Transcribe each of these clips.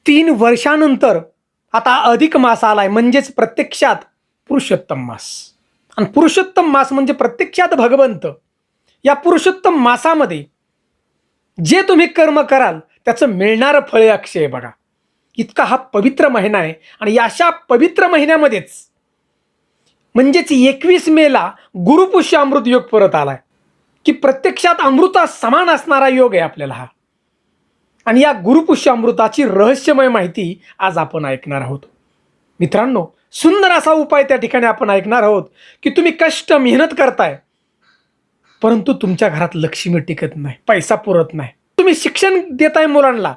3 वर्षानंतर आता अधिक मास आलाय, म्हणजेच प्रत्यक्षात पुरुषोत्तम मास. आणि पुरुषोत्तम मास म्हणजे प्रत्यक्षात भगवंत. या पुरुषोत्तम मासामध्ये जे तुम्ही कर्म कराल त्याचं मिळणारं फळ अक्षय बघा. इतका हा पवित्र महिना आहे. आणि अशा पवित्र महिन्यामध्येच म्हणजेच 21 मेला गुरुपुष्य अमृत योग परत आलाय, की प्रत्यक्षात अमृता समान असणारा योग आहे आपल्याला हा. आणि या गुरुपुष्य अमृताची रहस्यमय माहिती आज आपण ऐकणार आहोत. मित्रांनो, सुंदर असा उपाय त्या ठिकाणी आपण ऐकणार आहोत, की तुम्ही कष्ट मेहनत करताय परंतु तुमच्या घरात लक्ष्मी टिकत नाही, पैसा पुरत नाही. तुम्ही शिक्षण देताय मुलांना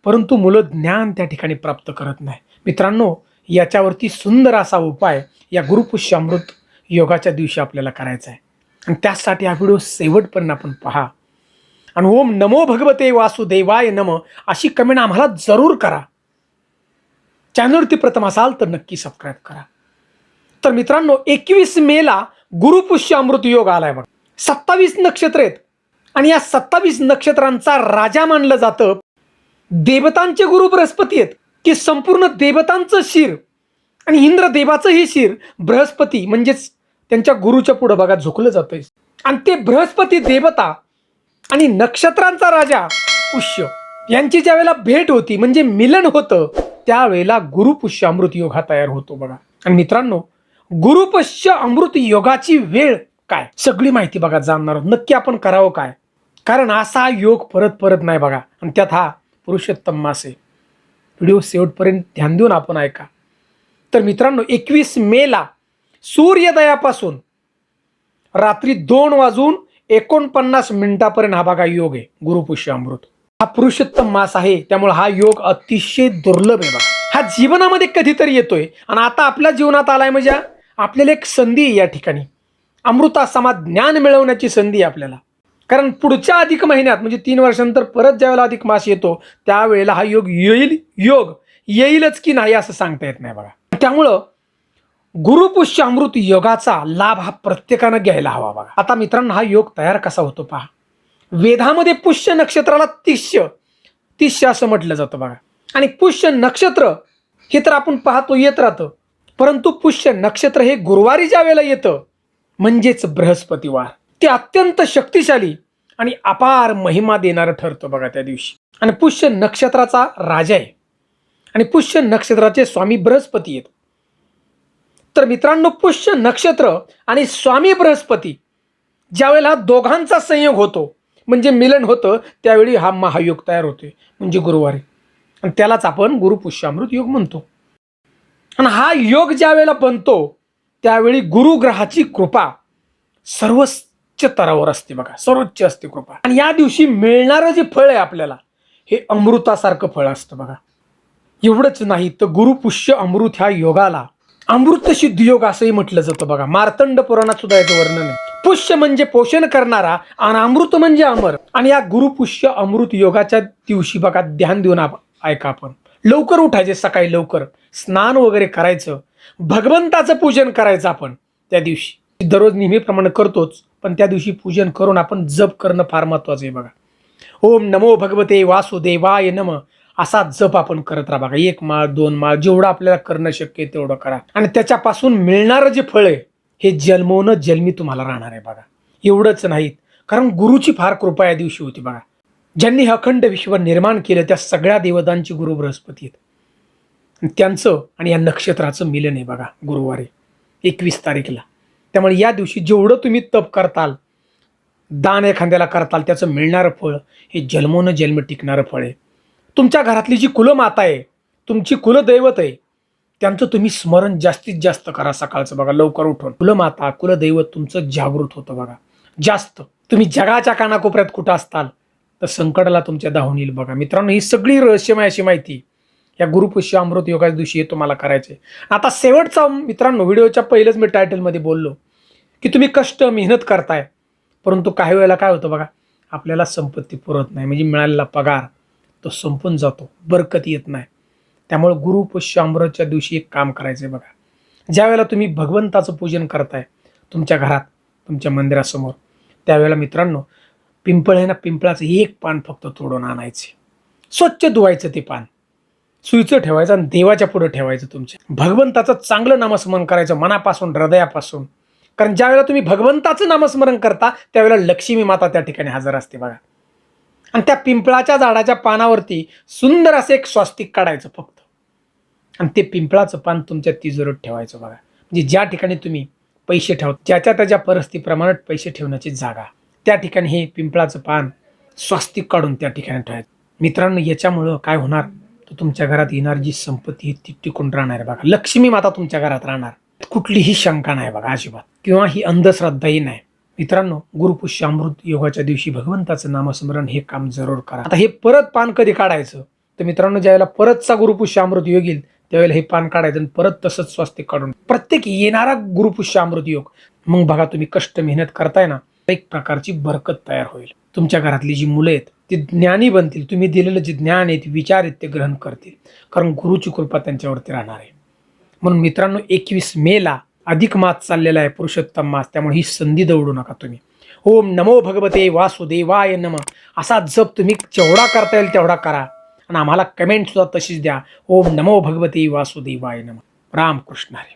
परंतु मुलं ज्ञान त्या ठिकाणी प्राप्त करत नाही. मित्रांनो, याच्यावरती सुंदर असा उपाय या गुरुपुष्य अमृत योगाच्या दिवशी आपल्याला करायचा आहे. आणि त्यासाठी हा व्हिडिओ शेवटपर्यंत आपण पहा. आणि ओम नमो भगवते वासुदेवाय नम अशी कमेंट आम्हाला जरूर करा. चॅनलवरती प्रथम असाल तर नक्की सबस्क्राईब करा. तर मित्रांनो, 21 मेला गुरुपुष्य अमृत योग आलाय बघा. 27 नक्षत्र आहेत आणि या 27 नक्षत्रांचा राजा मानलं जातं. देवतांचे गुरु बृहस्पती आहेत, की संपूर्ण देवतांचं शिर आणि इंद्रदेवाचं हे शिर बृहस्पती म्हणजेच त्यांच्या गुरुच्या पुढे बघा झुकलं जातंय. आणि ते बृहस्पती देवता आणि नक्षत्रांचा राजा पुष्य यांची ज्या वेळेला भेट होती म्हणजे मिलन होतं त्यावेळेला गुरुपुष्य अमृत योग हा तयार होतो बघा. आणि मित्रांनो, गुरुपुष्य अमृत योगाची वेळ काय सगळी माहिती बघा जाणणार आहोत. नक्की आपण करावं काय, कारण असा योग परत परत नाही बघा. आणि त्यात हा पुरुषोत्तम मास आहे. व्हिडिओ शेवटपर्यंत ध्यान देऊन आपण ऐका. तर मित्रांनो, 21 मेला सूर्योदयापासून रात्री 2:49 हा बघा योग आहे गुरुपुष्य अमृत. हा पुरुषोत्तम मास आहे, त्यामुळे हा योग अतिशय दुर्लभ आहे बघा. हा जीवनामध्ये कधीतरी येतोय आणि आता आपल्या जीवनात आलाय म्हणजे आपल्याला एक संधी आहे. या ठिकाणी अमृता समा ज्ञान मिळवण्याची संधी आहे आपल्याला. कारण पुढच्या अधिक महिन्यात म्हणजे 3 वर्षांनंतर परत ज्यावेळेला अधिक मास येतो त्यावेळेला हा योग येईलच की नाही असं सांगता येत नाही बघा. त्यामुळं गुरुपुष्य अमृत योगाचा लाभ हा प्रत्येकानं घ्यायला हवा बघा. आता मित्रांनो, हा योग तयार कसा होतो पहा. वेदामध्ये पुष्य नक्षत्राला तिष्य असं म्हटलं जातं बघा. आणि पुष्य नक्षत्र हे तर आपण पाहतो येत राहतं, परंतु पुष्य नक्षत्र हे गुरुवारी ज्या वेळेला येतं म्हणजेच बृहस्पतिवार, ते अत्यंत शक्तिशाली आणि अपार महिमा देणारं ठरतं बघा त्या दिवशी. आणि पुष्य नक्षत्राचा राजा आहे आणि पुष्य नक्षत्राचे स्वामी बृहस्पती आहेत. तर मित्रांनो, पुष्य नक्षत्र आणि स्वामी बृहस्पती ज्यावेळेला दोघांचा संयोग होतो म्हणजे मिलन होतं त्यावेळी हा महायोग तयार होतोय म्हणजे गुरुवारी. आणि त्यालाच आपण गुरुपुष्य अमृत योग म्हणतो. आणि हा योग ज्या वेळेला बनतो त्यावेळी गुरुग्रहाची कृपा सर्वोच्च स्तरावर असते बघा, सर्वोच्च असते कृपा. आणि या दिवशी मिळणारं जे फळ आहे आपल्याला हे अमृतासारखं फळ असतं बघा. एवढंच नाही तर गुरुपुष्य अमृत ह्या योगाला अमृत सिद्ध योग असंही म्हटलं जातं बघा. मार्तंड पुराणात सुद्धा याचं वर्णन आहे. पुष्य म्हणजे पोषण करणारा आणि अमृत म्हणजे अमर. आणि या गुरुपुष्य अमृत योगाच्या दिवशी बघा ध्यान देऊन ऐका. आपण लवकर उठायचे, सकाळी लवकर स्नान वगैरे करायचं, भगवंताचं पूजन करायचं. आपण त्या दिवशी दररोज नेहमीप्रमाणे करतोच, पण त्या दिवशी पूजन करून आपण जप करणं फार महत्वाचं आहे बघा. ओम नमो भगवते वासुदेवाय नम असा जप आपण करत राहा बघा. 1 माळ 2 माळ जेवढं आपल्याला करणं शक्य आहे तेवढं करा. आणि त्याच्यापासून मिळणारं जे फळ आहे हे जन्मोन जन्मी तुम्हाला राहणार आहे बघा. एवढंच नाहीत, कारण गुरुची फार कृपा या दिवशी होती बघा. ज्यांनी अखंड विश्व निर्माण केलं त्या सगळ्या देवतांची गुरु बृहस्पती आहेत. त्यांचं आणि या नक्षत्राचं मिलन आहे बघा गुरुवारी 21 तारीखला. त्यामुळे या दिवशी जेवढं तुम्ही तप करताल, दान एखाद्याला करताल, त्याचं मिळणारं फळ हे जन्मोन जन्म टिकणारं फळ आहे. तुमच्या घरातली जी कुलमाता आहे, तुमची कुलदैवत आहे, त्यांचं तुम्ही स्मरण जास्तीत जास्त करा सकाळचं बघा लवकर उठून. कुलमाता कुलदैवत तुमचं जागृत होतं बघा जास्त. तुम्ही जगाच्या कानाकोपऱ्यात कुठं असताल तर संकटाला तुमच्या धावून येईल बघा. मित्रांनो, ही सगळी रहस्यमय अशी माहिती या गुरुपुष्य अमृत योगाच्या दिवशी हे तुम्हाला करायचे. आता शेवटचा मित्रांनो, व्हिडिओच्या पहिलेच मी टायटलमध्ये बोललो की तुम्ही कष्ट मेहनत करताय परंतु काही वेळेला काय होतं बघा, आपल्याला संपत्ती पुरत नाही म्हणजे मिळालेला पगार तो संपून जातो, बरकत येत नाही. त्यामुळे गुरुपुष्य अमृतच्या दिवशी एक काम करायचं आहे बघा. ज्या वेळेला तुम्ही भगवंताचं पूजन करताय तुमच्या घरात तुमच्या मंदिरासमोर, त्यावेळेला मित्रांनो पिंपळ आहे ना, पिंपळाचं एक पान फक्त तोडून आणायचे, स्वच्छ धुवायचं ते पान सुईचं ठेवायचं आणि देवाच्या पुढे ठेवायचं तुमच्या. भगवंताचं चांगलं नामस्मरण करायचं मनापासून, हृदयापासून. कारण ज्यावेळेला तुम्ही भगवंताचं नामस्मरण करता त्यावेळेला लक्ष्मी माता त्या ठिकाणी हजर असते बघा. आणि त्या पिंपळाच्या झाडाच्या पानावरती सुंदर असं एक स्वास्तिक काढायचं फक्त, आणि ते पिंपळाचं पान तुमच्या तिजोरीत ठेवायचं बघा. म्हणजे ज्या ठिकाणी तुम्ही पैसे ठेवता, ज्याच्या त्याच्या परिस्थितीप्रमाणे पैसे ठेवण्याची जागा, त्या ठिकाणी हे पिंपळाचं पान स्वास्तिक काढून त्या ठिकाणी ठेवायचं. मित्रांनो, याच्यामुळं काय होणार, तर तुमच्या घरात येणार जी संपत्ती ती टिकून राहणार आहे बघा. लक्ष्मी माता तुमच्या घरात राहणार, कुठलीही शंका नाही बघा अजिबात, किंवा ही अंधश्रद्धाही नाही. मित्रांनो, गुरुपुष्यामृत योगाच्या दिवशी भगवंताचं नामस्मरण हे काम जरूर करा. आता हे परत पान कधी काढायचं, तर मित्रांनो, ज्यावेळेला परतचा गुरुपुष्यामृत योग येईल त्यावेळेला हे पान काढायचं आणि परत तसंच स्वास्तिक काढून प्रत्येक येणारा गुरुपुष्यामृत योग, मग बघा तुम्ही कष्ट मेहनत करताय ना, एक प्रकारची बरकत तयार होईल. तुमच्या घरातली जी मुलं आहेत ती ज्ञानी बनतील, तुम्ही दिलेलं जे ज्ञान आहे, विचार आहेत ते ग्रहण करतील, कारण गुरुची कृपा त्यांच्यावरती राहणार आहे. म्हणून मित्रांनो, 21 मेला अधिक मास चाललेला आहे, पुरुषोत्तम मास, त्यामुळे ही संधी दवडू नका तुम्ही. ओम नमो भगवते वासुदेवाय नमः असा जप तुम्ही जेवढा करता येईल तेवढा करा, आणि आम्हाला कमेंट सुद्धा तशीच द्या. ओम नमो भगवते वासुदेवाय नमः. रामकृष्ण हरी.